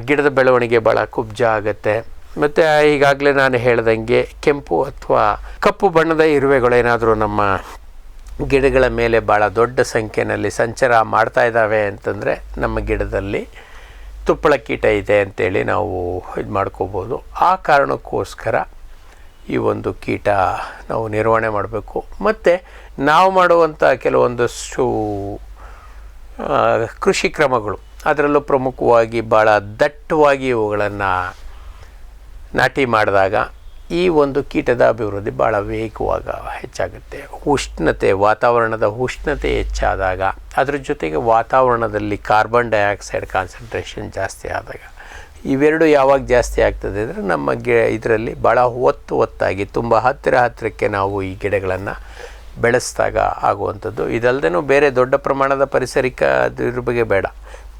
ಗಿಡದ ಬೆಳವಣಿಗೆ ಭಾಳ ಕುಬ್ಜ ಆಗುತ್ತೆ. ಮತ್ತು ಈಗಾಗಲೇ ನಾನು ಹೇಳ್ದಂಗೆ ಕೆಂಪು ಅಥವಾ ಕಪ್ಪು ಬಣ್ಣದ ಇರುವೆಗಳೇನಾದರೂ ನಮ್ಮ ಗಿಡಗಳ ಮೇಲೆ ಭಾಳ ದೊಡ್ಡ ಸಂಖ್ಯೆಯಲ್ಲಿ ಸಂಚಾರ ಮಾಡ್ತಾ ಇದ್ದಾವೆ ಅಂತಂದರೆ ನಮ್ಮ ಗಿಡದಲ್ಲಿ ತುಪ್ಪಳ ಕೀಟ ಇದೆ ಅಂತೇಳಿ ನಾವು ಇದು ಮಾಡ್ಕೋಬೋದು. ಆ ಕಾರಣಕ್ಕೋಸ್ಕರ ಈ ಒಂದು ಕೀಟ ನಾವು ನಿರ್ವಹಣೆ ಮಾಡಬೇಕು. ಮತ್ತು ನಾವು ಮಾಡುವಂಥ ಕೆಲವೊಂದಷ್ಟು ಕೃಷಿ ಕ್ರಮಗಳು, ಅದರಲ್ಲೂ ಪ್ರಮುಖವಾಗಿ ಭಾಳ ದಟ್ಟವಾಗಿ ಇವುಗಳನ್ನು ನಾಟಿ ಮಾಡಿದಾಗ ಈ ಒಂದು ಕೀಟದ ಅಭಿವೃದ್ಧಿ ಭಾಳ ವೇಗವಾಗಿ ಹೆಚ್ಚಾಗುತ್ತೆ. ವಾತಾವರಣದ ಉಷ್ಣತೆ ಹೆಚ್ಚಾದಾಗ, ಅದ್ರ ಜೊತೆಗೆ ವಾತಾವರಣದಲ್ಲಿ ಕಾರ್ಬನ್ ಡೈಆಕ್ಸೈಡ್ ಕಾನ್ಸಂಟ್ರೇಷನ್ ಜಾಸ್ತಿ ಆದಾಗ, ಇವೆರಡು ಯಾವಾಗ ಜಾಸ್ತಿ ಆಗ್ತದೆ ಅಂದರೆ ನಮ್ಮ ಇದರಲ್ಲಿ ಭಾಳ ಒತ್ತಾಗಿ ತುಂಬ ಹತ್ತಿರಕ್ಕೆ ನಾವು ಈ ಗಿಡಗಳನ್ನು ಬೆಳೆಸಿದಾಗ ಆಗುವಂಥದ್ದು. ಇದಲ್ಲದೆ ಬೇರೆ ದೊಡ್ಡ ಪ್ರಮಾಣದ ಪರಿಸರಿಕ ಅದ್ರ ಬಗ್ಗೆ ಬೇಡ,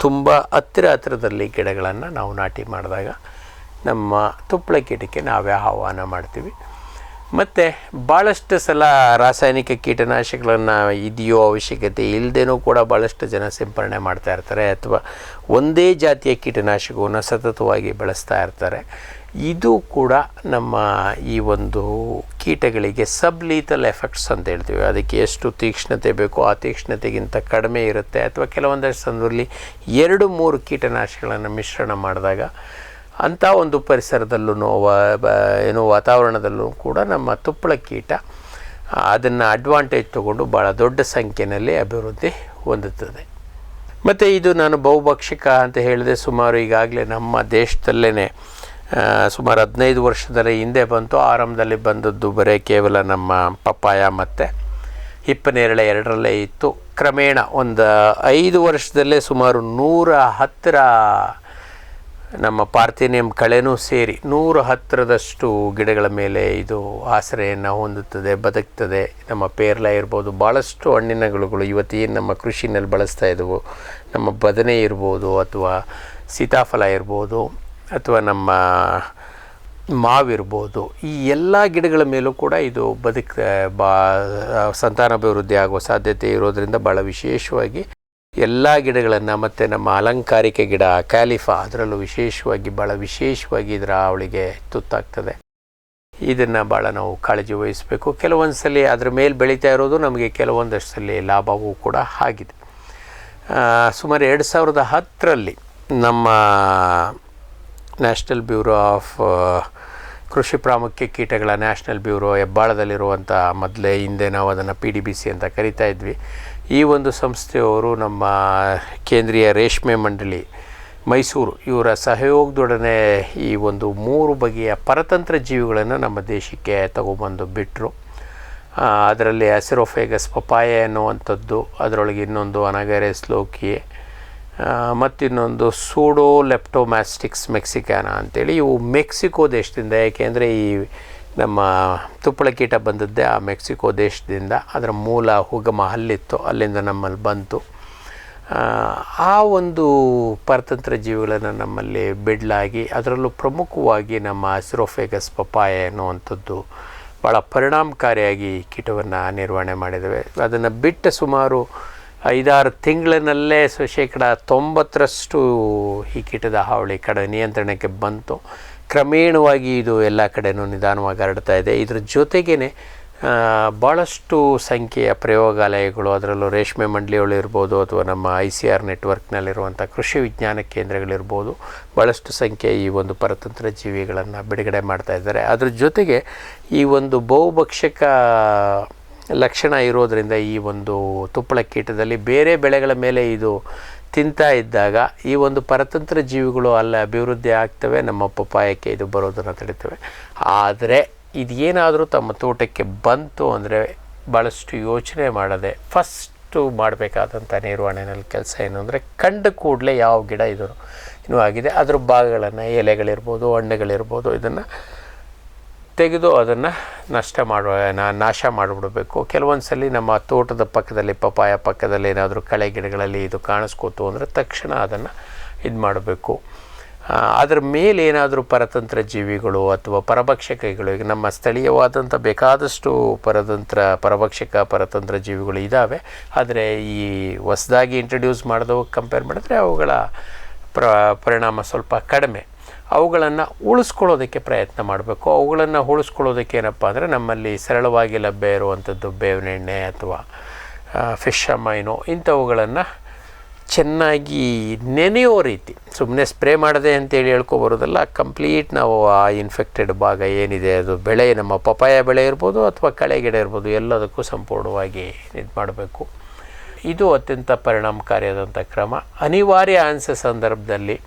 ತುಂಬ ಹತ್ತಿರದಲ್ಲಿ ಗಿಡಗಳನ್ನು ನಾವು ನಾಟಿ ಮಾಡಿದಾಗ ನಮ್ಮ ತುಪ್ಪಳ ಕೀಟಕ್ಕೆ ನಾವೇ ಆಹ್ವಾನ ಮಾಡ್ತೀವಿ. ಮತ್ತು ಭಾಳಷ್ಟು ಸಲ ರಾಸಾಯನಿಕ ಕೀಟನಾಶಕಗಳನ್ನು ಇದೆಯೋ ಅವಶ್ಯಕತೆ ಇಲ್ಲದೇನೂ ಕೂಡ ಭಾಳಷ್ಟು ಜನ ಸಿಂಪರಣೆ ಮಾಡ್ತಾ ಇರ್ತಾರೆ, ಅಥವಾ ಒಂದೇ ಜಾತಿಯ ಕೀಟನಾಶಕವನ್ನು ಸತತವಾಗಿ ಬಳಸ್ತಾ ಇರ್ತಾರೆ. ಇದು ಕೂಡ ನಮ್ಮ ಈ ಒಂದು ಕೀಟಗಳಿಗೆ ಸಬ್ಲೀತಲ್ ಎಫೆಕ್ಟ್ಸ್ ಅಂತ ಹೇಳ್ತೀವಿ. ಅದಕ್ಕೆ ಎಷ್ಟು ತೀಕ್ಷ್ಣತೆ ಬೇಕೋ ಆ ತೀಕ್ಷ್ಣತೆಗಿಂತ ಕಡಿಮೆ ಇರುತ್ತೆ, ಅಥವಾ ಕೆಲವೊಂದಷ್ಟು ಸಂದರ್ಭದಲ್ಲಿ 2-3 ಕೀಟನಾಶಕಗಳನ್ನು ಮಿಶ್ರಣ ಮಾಡಿದಾಗ ಅಂಥ ಒಂದು ಪರಿಸರದಲ್ಲೂ ವಾತಾವರಣದಲ್ಲೂ ಕೂಡ ನಮ್ಮ ತುಪ್ಪಳ ಕೀಟ ಅದನ್ನು ಅಡ್ವಾಂಟೇಜ್ ತಗೊಂಡು ಭಾಳ ದೊಡ್ಡ ಸಂಖ್ಯೆಯಲ್ಲಿ ಅಭಿವೃದ್ಧಿ ಹೊಂದುತ್ತದೆ. ಮತ್ತು ಇದು ನಾನು ಬಹುಭಕ್ಷಕ ಅಂತ ಹೇಳಿದೆ. ಸುಮಾರು ಈಗಾಗಲೇ ನಮ್ಮ ದೇಶದಲ್ಲೇ ಸುಮಾರು 15 ವರ್ಷದ ಹಿಂದೆ ಬಂತು. ಆರಂಭದಲ್ಲಿ ಬಂದದ್ದು ಕೇವಲ ನಮ್ಮ ಪಪ್ಪಾಯ ಮತ್ತು ಹಿಪ್ಪನೇರಳೆ ಎರಡರಲ್ಲೇ ಇತ್ತು. ಕ್ರಮೇಣ ಒಂದು 5 ವರ್ಷದಲ್ಲೇ ಸುಮಾರು 110 ನಮ್ಮ ಪಾರ್ಥೇನಿಯಂ ಕಳೆನೂ ಸೇರಿ 110 ಗಿಡಗಳ ಮೇಲೆ ಇದು ಆಸರೆಯನ್ನು ಹೊಂದುತ್ತದೆ, ಬದುಕ್ತದೆ. ನಮ್ಮ ಪೇರ್ಲ ಇರ್ಬೋದು, ಭಾಳಷ್ಟು ಹಣ್ಣಿನ ಗಿಡಗಳು ಇವತ್ತೇನು ನಮ್ಮ ಕೃಷಿನಲ್ಲಿ ಬಳಸ್ತಾ ಇದ್ದವು, ನಮ್ಮ ಬದನೆ ಇರ್ಬೋದು, ಅಥವಾ ಸೀತಾಫಲ ಇರ್ಬೋದು, ಅಥವಾ ನಮ್ಮ ಮಾವಿರ್ಬೋದು, ಈ ಎಲ್ಲ ಗಿಡಗಳ ಮೇಲೂ ಕೂಡ ಇದು ಸಂತಾನಾಭಿವೃದ್ಧಿ ಆಗುವ ಸಾಧ್ಯತೆ ಇರೋದರಿಂದ ಭಾಳ ವಿಶೇಷವಾಗಿ ಎಲ್ಲ ಗಿಡಗಳನ್ನು, ಮತ್ತು ನಮ್ಮ ಅಲಂಕಾರಿಕ ಗಿಡ ಕ್ಯಾಲಿಫಾ ಅದರಲ್ಲೂ ಭಾಳ ವಿಶೇಷವಾಗಿ ಇದರ ಅವಳಿಗೆ ತುತ್ತಾಗ್ತದೆ. ಇದನ್ನು ಭಾಳ ನಾವು ಕಾಳಜಿ ವಹಿಸಬೇಕು. ಕೆಲವೊಂದು ಸಲ ಅದರ ಮೇಲೆ ಬೆಳೀತಾ ಇರೋದು ನಮಗೆ ಕೆಲವೊಂದಷ್ಟು ಸಲ ಲಾಭವೂ ಕೂಡ ಆಗಿದೆ. ಸುಮಾರು 2010ರಲ್ಲಿ ನಮ್ಮ ನ್ಯಾಷನಲ್ ಬ್ಯೂರೋ ಆಫ್ ಕೃಷಿ ಪ್ರಾಮುಖ್ಯ ಕೀಟಗಳ ನ್ಯಾಷನಲ್ ಬ್ಯೂರೋ ಹೆಬ್ಬಾಳದಲ್ಲಿರುವಂಥ ಹಿಂದೆ ನಾವು ಅದನ್ನು PDBC ಅಂತ ಕರಿತಾ ಇದ್ವಿ. ಈ ಒಂದು ಸಂಸ್ಥೆಯವರು ನಮ್ಮ ಕೇಂದ್ರೀಯ ರೇಷ್ಮೆ ಮಂಡಳಿ ಮೈಸೂರು ಇವರ ಸಹಯೋಗದೊಡನೆ ಈ ಒಂದು 3 ಬಗೆಯ ಪರತಂತ್ರ ಜೀವಿಗಳನ್ನು ನಮ್ಮ ದೇಶಕ್ಕೆ ತಗೊಬಂದು ಬಿಟ್ಟರು. ಅದರಲ್ಲಿ ಅಸಿರೋಫೇಗಸ್ ಪಪಾಯ ಅನ್ನುವಂಥದ್ದು, ಅದರೊಳಗೆ ಇನ್ನೊಂದು ಅನಗರೆಸ್ ಲೋಕಿಯೆ, ಮತ್ತಿನ್ನೊಂದು ಸೂಡೋ ಲೆಪ್ಟೋಮ್ಯಾಸ್ಟಿಕ್ಸ್ ಮೆಕ್ಸಿಕಾನ ಅಂತೇಳಿ. ಇವು ಮೆಕ್ಸಿಕೋ ದೇಶದಿಂದ, ಏಕೆಂದರೆ ಈ ನಮ್ಮ ತುಪ್ಪಳ ಕೀಟ ಬಂದದ್ದೇ ಆ ಮೆಕ್ಸಿಕೋ ದೇಶದಿಂದ. ಅದರ ಮೂಲ ಉಗಮ ಅಲ್ಲಿತ್ತು, ಅಲ್ಲಿಂದ ನಮ್ಮಲ್ಲಿ ಬಂತು. ಆ ಒಂದು ಪರತಂತ್ರ ಜೀವಿಗಳನ್ನು ನಮ್ಮಲ್ಲಿ ಬಿಡಲಾಗಿ, ಅದರಲ್ಲೂ ಪ್ರಮುಖವಾಗಿ ನಮ್ಮ ಅಸಿರೋಫೇಗಸ್ ಪಪಾಯ ಅನ್ನುವಂಥದ್ದು ಭಾಳ ಪರಿಣಾಮಕಾರಿಯಾಗಿ ಕೀಟವನ್ನು ನಿರ್ವಹಣೆ ಮಾಡಿದ್ದೇವೆ. ಅದನ್ನು ಬಿಟ್ಟ ಸುಮಾರು 5-6 ತಿಂಗಳಿನಲ್ಲೇ 90% ಈ ಕೀಟದ ಹಾವಳಿ ನಿಯಂತ್ರಣಕ್ಕೆ ಬಂತು. ಕ್ರಮೇಣವಾಗಿ ಇದು ಎಲ್ಲ ಕಡೆಯೂ ನಿಧಾನವಾಗಿ ಹರಡ್ತಾ ಇದೆ. ಇದರ ಜೊತೆಗೇ ಭಾಳಷ್ಟು ಸಂಖ್ಯೆಯ ಪ್ರಯೋಗಾಲಯಗಳು, ಅದರಲ್ಲೂ ರೇಷ್ಮೆ ಮಂಡಳಿಗಳು ಇರ್ಬೋದು, ಅಥವಾ ನಮ್ಮ ICR ನೆಟ್ವರ್ಕ್ನಲ್ಲಿರುವಂಥ ಕೃಷಿ ವಿಜ್ಞಾನ ಕೇಂದ್ರಗಳಿರ್ಬೋದು, ಭಾಳಷ್ಟು ಸಂಖ್ಯೆಯ ಈ ಒಂದು ಪರತಂತ್ರ ಜೀವಿಗಳನ್ನು ಬಿಡುಗಡೆ ಮಾಡ್ತಾ ಇದ್ದಾರೆ. ಅದ್ರ ಜೊತೆಗೆ ಈ ಒಂದು ಬಹುಭಕ್ಷಕ ಲಕ್ಷಣ ಇರೋದರಿಂದ ಈ ಒಂದು ತುಪ್ಪಳ ಕೀಟದಲ್ಲಿ ಬೇರೆ ಬೆಳೆಗಳ ಮೇಲೆ ಇದು ತಿಂತಾ ಇದ್ದಾಗ ಈ ಒಂದು ಪರತಂತ್ರ ಜೀವಿಗಳು ಅಲ್ಲಿ ಅಭಿವೃದ್ಧಿ ಆಗ್ತವೆ, ನಮ್ಮ ಪಪ್ಪಾಯಕ್ಕೆ ಇದು ಬರೋದನ್ನು ತಡಿತವೆ. ಆದರೆ ಇದೇನಾದರೂ ತಮ್ಮ ತೋಟಕ್ಕೆ ಬಂತು ಅಂದರೆ ಭಾಳಷ್ಟು ಯೋಚನೆ ಮಾಡದೆ ಫಸ್ಟು ಮಾಡಬೇಕಾದಂಥ ನಿರ್ವಹಣೆಯಲ್ಲಿ ಕೆಲಸ ಏನು ಅಂದರೆ, ಕಂಡ ಕೂಡಲೇ ಯಾವ ಗಿಡ ಇನ್ನೂ ಆಗಿದೆ ಅದ್ರ ಭಾಗಗಳನ್ನು, ಎಲೆಗಳಿರ್ಬೋದು, ಹಣ್ಣುಗಳಿರ್ಬೋದು, ಇದನ್ನು ತೆಗೆದು ಅದನ್ನು ನಾಶ ಮಾಡಿಬಿಡಬೇಕು. ಕೆಲವೊಂದು ಸಲ ನಮ್ಮ ತೋಟದ ಪಕ್ಕದಲ್ಲಿ, ಪಪಾಯ ಪಕ್ಕದಲ್ಲಿ ಏನಾದರೂ ಕಳೆ ಗಿಡಗಳಲ್ಲಿ ಇದು ಕಾಣಿಸ್ಕೋತು ಅಂದರೆ ತಕ್ಷಣ ಅದನ್ನು ಇದು ಮಾಡಬೇಕು. ಅದರ ಮೇಲೆ ಏನಾದರೂ ಪರತಂತ್ರ ಜೀವಿಗಳು ಅಥವಾ ಪರಭಕ್ಷಕಗಳು, ಈಗ ನಮ್ಮ ಸ್ಥಳೀಯವಾದಂಥ ಬೇಕಾದಷ್ಟು ಪರತಂತ್ರ ಜೀವಿಗಳು ಇದ್ದಾವೆ. ಆದರೆ ಈ ಹೊಸದಾಗಿ ಇಂಟ್ರಡ್ಯೂಸ್ ಮಾಡಿದವು ಕಂಪೇರ್ ಮಾಡಿದ್ರೆ ಅವುಗಳ ಪರಿಣಾಮ ಸ್ವಲ್ಪ ಕಡಿಮೆ. ಅವುಗಳನ್ನು ಉಳಿಸ್ಕೊಳ್ಳೋದಕ್ಕೆ ಪ್ರಯತ್ನ ಮಾಡಬೇಕು. ಅವುಗಳನ್ನು ಉಳಿಸ್ಕೊಳ್ಳೋದಕ್ಕೆ ಏನಪ್ಪ ಅಂದರೆ, ನಮ್ಮಲ್ಲಿ ಸರಳವಾಗಿ ಲಭ್ಯ ಇರುವಂಥದ್ದು ಬೇವಿನ ಎಣ್ಣೆ ಅಥವಾ ಫಿಶ್ ಅಮೈನೋ ಇಂಥವುಗಳನ್ನು ಚೆನ್ನಾಗಿ ನೆನೆಯೋ ರೀತಿ, ಸುಮ್ಮನೆ ಸ್ಪ್ರೇ ಮಾಡದೆ ಅಂತೇಳಿ ಹೇಳ್ಕೊಬರೋದಲ್ಲ, ಕಂಪ್ಲೀಟ್ ನಾವು ಆ ಇನ್ಫೆಕ್ಟೆಡ್ ಭಾಗ ಏನಿದೆ ಅದು ಬೆಳೆ, ನಮ್ಮ ಪಪಾಯ ಬೆಳೆ ಇರ್ಬೋದು ಅಥವಾ ಕಳೆ ಗಿಡ ಇರ್ಬೋದು, ಎಲ್ಲದಕ್ಕೂ ಸಂಪೂರ್ಣವಾಗಿ ಇದು ಮಾಡಬೇಕು. ಇದು ಅತ್ಯಂತ ಪರಿಣಾಮಕಾರಿಯಾದಂಥ ಕ್ರಮ. ಅನಿವಾರ್ಯ ಅನಿಸೋ ಸಂದರ್ಭದಲ್ಲಿ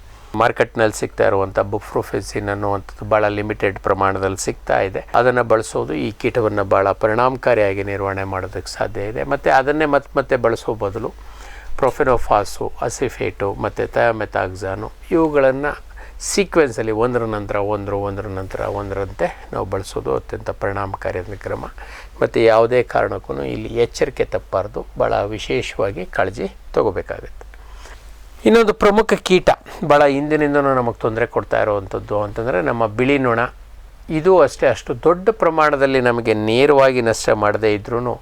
ಮಾರ್ಕೆಟ್ನಲ್ಲಿ ಸಿಗ್ತಾ ಇರುವಂಥ ಬುಪ್ರೊಫೆಸಿನ್ ಅನ್ನುವಂಥದ್ದು ಭಾಳ ಲಿಮಿಟೆಡ್ ಪ್ರಮಾಣದಲ್ಲಿ ಸಿಗ್ತಾ ಇದೆ. ಅದನ್ನು ಬಳಸೋದು ಈ ಕೀಟವನ್ನು ಭಾಳ ಪರಿಣಾಮಕಾರಿಯಾಗಿ ನಿರ್ವಹಣೆ ಮಾಡೋದಕ್ಕೆ ಸಾಧ್ಯ ಇದೆ. ಮತ್ತು ಅದನ್ನೇ ಮತ್ತೆ ಬಳಸೋ ಬದಲು ಪ್ರೊಫೆನೋಫಾಸು, ಅಸಿಫೇಟು ಮತ್ತು ಥಯಾಮೆಥಾಕ್ಸಾನು ಇವುಗಳನ್ನು ಸೀಕ್ವೆನ್ಸಲ್ಲಿ ಒಂದರ ನಂತರ ಒಂದರಂತೆ ನಾವು ಬಳಸೋದು ಅತ್ಯಂತ ಪರಿಣಾಮಕಾರಿಯಾದ ಕ್ರಮ. ಮತ್ತು ಯಾವುದೇ ಕಾರಣಕ್ಕೂ ಇಲ್ಲಿ ಎಚ್ಚರಿಕೆ ತಪ್ಪಬಾರ್ದು, ಭಾಳ ವಿಶೇಷವಾಗಿ ಕಾಳಜಿ ತಗೋಬೇಕಾಗುತ್ತೆ. ಇನ್ನೊಂದು ಪ್ರಮುಖ ಕೀಟ ಭಾಳ ಹಿಂದಿನಿಂದನೂ ನಮಗೆ ತೊಂದರೆ ಕೊಡ್ತಾ ಇರುವಂಥದ್ದು ಅಂತಂದರೆ ನಮ್ಮ ಬಿಳಿ ನೊಣ. ಇದು ಅಷ್ಟು ದೊಡ್ಡ ಪ್ರಮಾಣದಲ್ಲಿ ನಮಗೆ ನೇರವಾಗಿ ನಷ್ಟ ಮಾಡದೇ ಇದ್ರೂ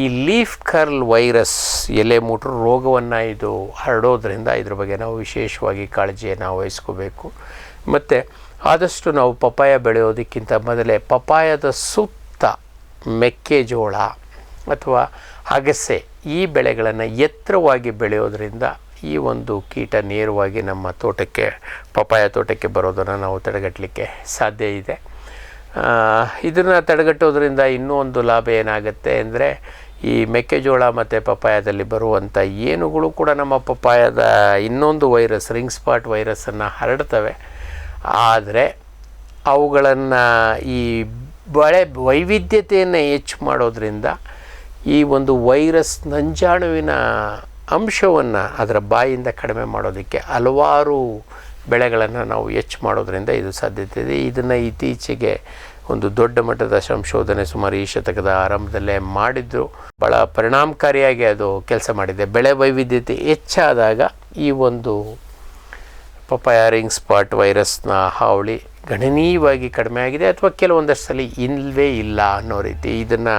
ಈ ಲೀಫ್ ಕರ್ಲ್ ವೈರಸ್ ಎಲೆ ಮೂಟ್ರು ರೋಗವನ್ನು ಇದು ಹರಡೋದ್ರಿಂದ ಇದ್ರ ಬಗ್ಗೆ ನಾವು ವಿಶೇಷವಾಗಿ ಕಾಳಜಿಯನ್ನು ವಹಿಸ್ಕೋಬೇಕು. ಮತ್ತು ಆದಷ್ಟು ನಾವು ಪಪಾಯ ಬೆಳೆಯೋದಕ್ಕಿಂತ ಮೊದಲೇ ಪಪಾಯದ ಸುತ್ತ ಮೆಕ್ಕೆಜೋಳ ಅಥವಾ ಅಗಸೆ ಈ ಬೆಳೆಗಳನ್ನು ಎತ್ತರವಾಗಿ ಬೆಳೆಯೋದ್ರಿಂದ ಈ ಒಂದು ಕೀಟ ನೇರವಾಗಿ ನಮ್ಮ ತೋಟಕ್ಕೆ, ಪಪಾಯ ತೋಟಕ್ಕೆ ಬರೋದನ್ನು ನಾವು ತಡೆಗಟ್ಟಲಿಕ್ಕೆ ಸಾಧ್ಯ ಇದೆ. ಇದನ್ನು ತಡೆಗಟ್ಟೋದ್ರಿಂದ ಇನ್ನೂ ಒಂದು ಲಾಭ ಏನಾಗುತ್ತೆ ಅಂದರೆ ಈ ಮೆಕ್ಕೆಜೋಳ ಮತ್ತು ಪಪಾಯದಲ್ಲಿ ಬರುವಂಥ ಏನುಗಳು ಕೂಡ ನಮ್ಮ ಪಪಾಯದ ಇನ್ನೊಂದು ವೈರಸ್, ರಿಂಗ್ ಸ್ಪಾಟ್ ವೈರಸ್ಸನ್ನು ಹರಡ್ತವೆ. ಆದರೆ ಅವುಗಳನ್ನು ಈ ಬೆಳೆ ವೈವಿಧ್ಯತೆಯನ್ನು ಹೆಚ್ಚು ಮಾಡೋದ್ರಿಂದ ಈ ಒಂದು ವೈರಸ್ ನಂಜಾಣುವಿನ ಅಂಶವನ್ನು ಅದರ ಬಾಯಿಂದ ಕಡಿಮೆ ಮಾಡೋದಕ್ಕೆ ಹಲವಾರು ಬೆಳೆಗಳನ್ನು ನಾವು ಹೆಚ್ಚು ಮಾಡೋದ್ರಿಂದ ಇದು ಸಾಧ್ಯತೆ ಇದೆ. ಇದನ್ನು ಇತ್ತೀಚೆಗೆ ಒಂದು ದೊಡ್ಡ ಮಟ್ಟದ ಸಂಶೋಧನೆ ಸುಮಾರು ಈ ಶತಕದ ಆರಂಭದಲ್ಲೇ ಮಾಡಿದ್ರು. ಭಾಳ ಪರಿಣಾಮಕಾರಿಯಾಗಿ ಅದು ಕೆಲಸ ಮಾಡಿದೆ. ಬೆಳೆ ವೈವಿಧ್ಯತೆ ಹೆಚ್ಚಾದಾಗ ಈ ಒಂದು ಪಪಾಯ ರಿಂಗ್ ಸ್ಪಾಟ್ ವೈರಸ್ನ ಹಾವಳಿ ಗಣನೀಯವಾಗಿ ಕಡಿಮೆ ಆಗಿದೆ, ಅಥವಾ ಕೆಲವೊಂದಷ್ಟು ಸಲ ಇಲ್ಲವೇ ಇಲ್ಲ ಅನ್ನೋ ರೀತಿ. ಇದನ್ನು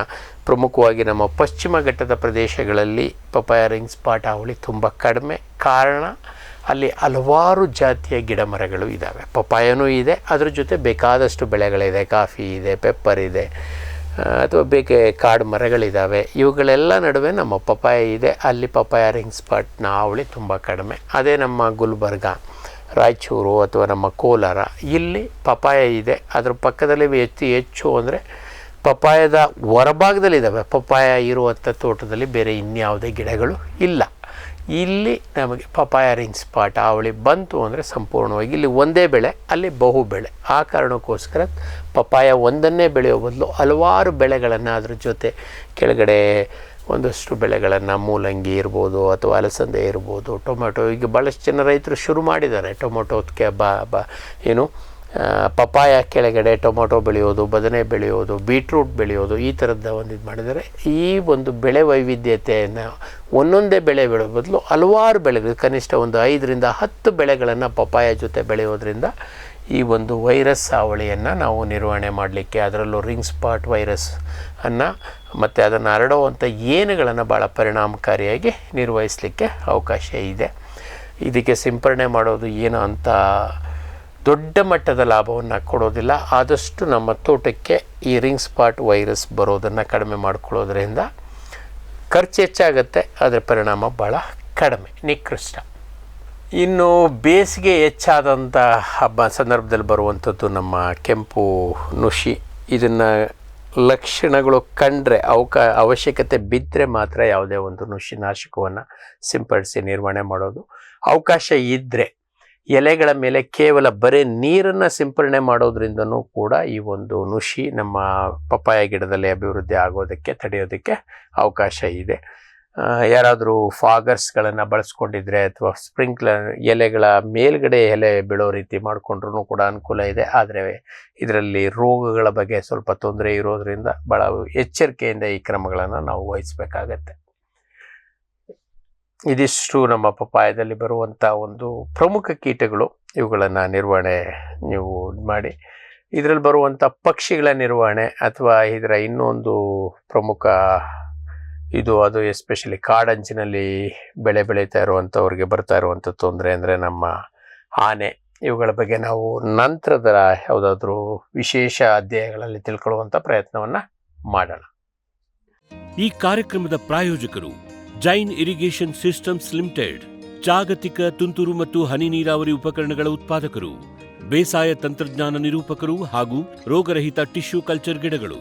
ಪ್ರಮುಖವಾಗಿ ನಮ್ಮ ಪಶ್ಚಿಮ ಘಟ್ಟದ ಪ್ರದೇಶಗಳಲ್ಲಿ ಪಪಾಯ ರಿಂಗ್ ಸ್ಪಾಟ್ ಹಾವಳಿ ತುಂಬ ಕಡಿಮೆ. ಕಾರಣ ಅಲ್ಲಿ ಹಲವಾರು ಜಾತಿಯ ಗಿಡ ಮರಗಳು ಇದ್ದಾವೆ. ಪಪಾಯನೂ ಇದೆ, ಅದ್ರ ಜೊತೆ ಬೇಕಾದಷ್ಟು ಬೆಳೆಗಳಿದೆ. ಕಾಫಿ ಇದೆ, ಪೆಪ್ಪರ್ ಇದೆ, ಅಥವಾ ಕಾಡು ಮರಗಳಿದ್ದಾವೆ. ಇವುಗಳೆಲ್ಲ ನಡುವೆ ನಮ್ಮ ಪಪಾಯ ಇದೆ. ಅಲ್ಲಿ ಪಪಾಯ ರಿಂಗ್ ಸ್ಪಾಟ್ನ ಹಾವಳಿ ತುಂಬ ಕಡಿಮೆ. ಅದೇ ನಮ್ಮ ಗುಲ್ಬರ್ಗ, ರಾಯಚೂರು ಅಥವಾ ನಮ್ಮ ಕೋಲಾರ, ಇಲ್ಲಿ ಪಪಾಯ ಇದೆ. ಅದ್ರ ಪಕ್ಕದಲ್ಲಿ ಹೆಚ್ಚು ಅಂದರೆ ಪಪಾಯದ ಹೊರಭಾಗದಲ್ಲಿದ್ದಾವೆ. ಪಪಾಯ ಇರುವಂಥ ತೋಟದಲ್ಲಿ ಬೇರೆ ಇನ್ಯಾವುದೇ ಗಿಡಗಳು ಇಲ್ಲ. ಇಲ್ಲಿ ನಮಗೆ ಪಪಾಯ ರಿಂಗ್ ಸ್ಪಾಟ್ ಹಾವಳಿ ಬಂತು ಅಂದರೆ ಸಂಪೂರ್ಣವಾಗಿ ಇಲ್ಲಿ ಒಂದೇ ಬೆಳೆ, ಅಲ್ಲಿ ಬಹು ಬೆಳೆ. ಆ ಕಾರಣಕ್ಕೋಸ್ಕರ ಪಪಾಯ ಒಂದನ್ನೇ ಬೆಳೆಯೋ ಬದಲು ಹಲವಾರು ಬೆಳೆಗಳನ್ನು ಅದ್ರ ಜೊತೆ ಕೆಳಗಡೆ ಒಂದಷ್ಟು ಬೆಳೆಗಳನ್ನು, ಮೂಲಂಗಿ ಇರ್ಬೋದು ಅಥವಾ ಅಲಸಂದೆ ಇರ್ಬೋದು, ಟೊಮೆಟೊ. ಈಗ ಭಾಳಷ್ಟು ಜನ ರೈತರು ಶುರು ಮಾಡಿದ್ದಾರೆ ಟೊಮೊಟೋಕ್ಕೆ ಪಪಾಯ ಕೆಳಗಡೆ ಟೊಮೊಟೊ ಬೆಳೆಯೋದು, ಬದನೆ ಬೆಳೆಯೋದು, ಬೀಟ್ರೂಟ್ ಬೆಳೆಯೋದು, ಈ ಥರದ್ದು ಒಂದು ಇದು ಮಾಡಿದರೆ ಈ ಒಂದು ಬೆಳೆ ವೈವಿಧ್ಯತೆಯನ್ನು ಒಂದೊಂದೇ ಬೆಳೆ ಬೆಳೆಯೋ ಬದಲು ಹಲವಾರು ಬೆಳೆಗಳು, ಕನಿಷ್ಠ ಒಂದು 5 ರಿಂದ 10 ಬೆಳೆಗಳನ್ನು ಪಪಾಯ ಜೊತೆ ಬೆಳೆಯೋದ್ರಿಂದ ಈ ಒಂದು ವೈರಸ್ ಹಾವಳಿಯನ್ನು ನಾವು ನಿರ್ವಹಣೆ ಮಾಡಲಿಕ್ಕೆ, ಅದರಲ್ಲೂ ರಿಂಗ್ ಸ್ಪಾಟ್ ವೈರಸ್ ಮತ್ತು ಅದನ್ನು ಹರಡುವಂಥ ಏನುಗಳನ್ನು ಭಾಳ ಪರಿಣಾಮಕಾರಿಯಾಗಿ ನಿರ್ವಹಿಸಲಿಕ್ಕೆ ಅವಕಾಶ ಇದೆ. ಇದಕ್ಕೆ ಸಿಂಪರಣೆ ಮಾಡೋದು ಏನು ಅಂತ ದೊಡ್ಡ ಮಟ್ಟದ ಲಾಭವನ್ನು ಕೊಡೋದಿಲ್ಲ. ಆದಷ್ಟು ನಮ್ಮ ತೋಟಕ್ಕೆ ಈ ರಿಂಗ್ ಸ್ಪಾಟ್ ವೈರಸ್ ಬರೋದನ್ನು ಕಡಿಮೆ ಮಾಡ್ಕೊಳ್ಳೋದ್ರಿಂದ ಖರ್ಚು ಹೆಚ್ಚಾಗುತ್ತೆ, ಅದರ ಪರಿಣಾಮ ಭಾಳ ಕಡಿಮೆ, ನಿಕೃಷ್ಟ. ಇನ್ನು ಬೇಸಿಗೆ ಹೆಚ್ಚಾದಂಥ ಸಂದರ್ಭದಲ್ಲಿ ಬರುವಂಥದ್ದು ನಮ್ಮ ಕೆಂಪು ನುಷಿ. ಇದನ್ನು ಲಕ್ಷಣಗಳು ಕಂಡ್ರೆ, ಅವಶ್ಯಕತೆ ಬಿದ್ದರೆ ಮಾತ್ರ ಯಾವುದೇ ಒಂದು ನುಷಿ ನಾಶಕವನ್ನು ಸಿಂಪಡಿಸಿ ನಿರ್ವಹಣೆ ಮಾಡೋದು. ಅವಕಾಶ ಇದ್ದರೆ ಎಲೆಗಳ ಮೇಲೆ ಕೇವಲ ಬರೀ ನೀರನ್ನು ಸಿಂಪರಣೆ ಮಾಡೋದ್ರಿಂದನೂ ಕೂಡ ಈ ಒಂದು ನುಷಿ ನಮ್ಮ ಪಪ್ಪಾಯ ಗಿಡದಲ್ಲಿ ಅಭಿವೃದ್ಧಿ ಆಗೋದಕ್ಕೆ, ತಡೆಯೋದಕ್ಕೆ ಅವಕಾಶ ಇದೆ. ಯಾರಾದರೂ ಫಾಗರ್ಸ್ಗಳನ್ನು ಬಳಸ್ಕೊಂಡಿದ್ರೆ ಅಥವಾ ಸ್ಪ್ರಿಂಕ್ಲರ್ ಎಲೆಗಳ ಮೇಲ್ಗಡೆ ಎಲೆ ಬೀಳೋ ರೀತಿ ಮಾಡಿಕೊಂಡ್ರೂ ಕೂಡ ಅನುಕೂಲ ಇದೆ. ಆದರೆ ಇದರಲ್ಲಿ ರೋಗಗಳ ಬಗ್ಗೆ ಸ್ವಲ್ಪ ತೊಂದರೆ ಇರೋದರಿಂದ ಭಾಳ ಎಚ್ಚರಿಕೆಯಿಂದ ಈ ಕ್ರಮಗಳನ್ನು ನಾವು ವಹಿಸಬೇಕಾಗತ್ತೆ. ಇದಿಷ್ಟು ನಮ್ಮ ಪಪ್ಪಾಯದಲ್ಲಿ ಬರುವಂಥ ಒಂದು ಪ್ರಮುಖ ಕೀಟಗಳು. ಇವುಗಳನ್ನು ನಿರ್ವಹಣೆ ನೀವು ಮಾಡಿ. ಇದರಲ್ಲಿ ಬರುವಂಥ ಪಕ್ಷಿಗಳ ನಿರ್ವಹಣೆ ಅಥವಾ ಇದರ ಇನ್ನೊಂದು ಪ್ರಮುಖ ಅದು ಎಸ್ಪೆಷಲಿ ಕಾಡಂಚಿನಲ್ಲಿ ಬೆಳೆ ಬೆಳೀತಾ ಇರುವಂಥವ್ರಿಗೆ ಬರ್ತಾ ಇರುವಂಥ ತೊಂದರೆ ಅಂದರೆ ನಮ್ಮ ಆನೆ. ಇವುಗಳ ಬಗ್ಗೆ ನಾವು ನಂತರದ ಯಾವುದಾದ್ರೂ ವಿಶೇಷ ಅಧ್ಯಾಯಗಳಲ್ಲಿ ತಿಳ್ಕೊಳ್ಳುವಂಥ ಪ್ರಯತ್ನವನ್ನು ಮಾಡೋಣ.
ಈ ಕಾರ್ಯಕ್ರಮದ ಪ್ರಾಯೋಜಕರು ಜೈನ್ ಇರಿಗೇಷನ್ ಸಿಸ್ಟಮ್ಸ್ ಲಿಮಿಟೆಡ್, ಜಾಗತಿಕ ತುಂತುರು ಮತ್ತು ಹನಿ ನೀರಾವರಿ ಉಪಕರಣಗಳ ಉತ್ಪಾದಕರು, ಬೇಸಾಯ ತಂತ್ರಜ್ಞಾನ ನಿರೂಪಕರು ಹಾಗೂ ರೋಗರಹಿತ ಟಿಶ್ಯೂ ಕಲ್ಚರ್ ಗಿಡಗಳು.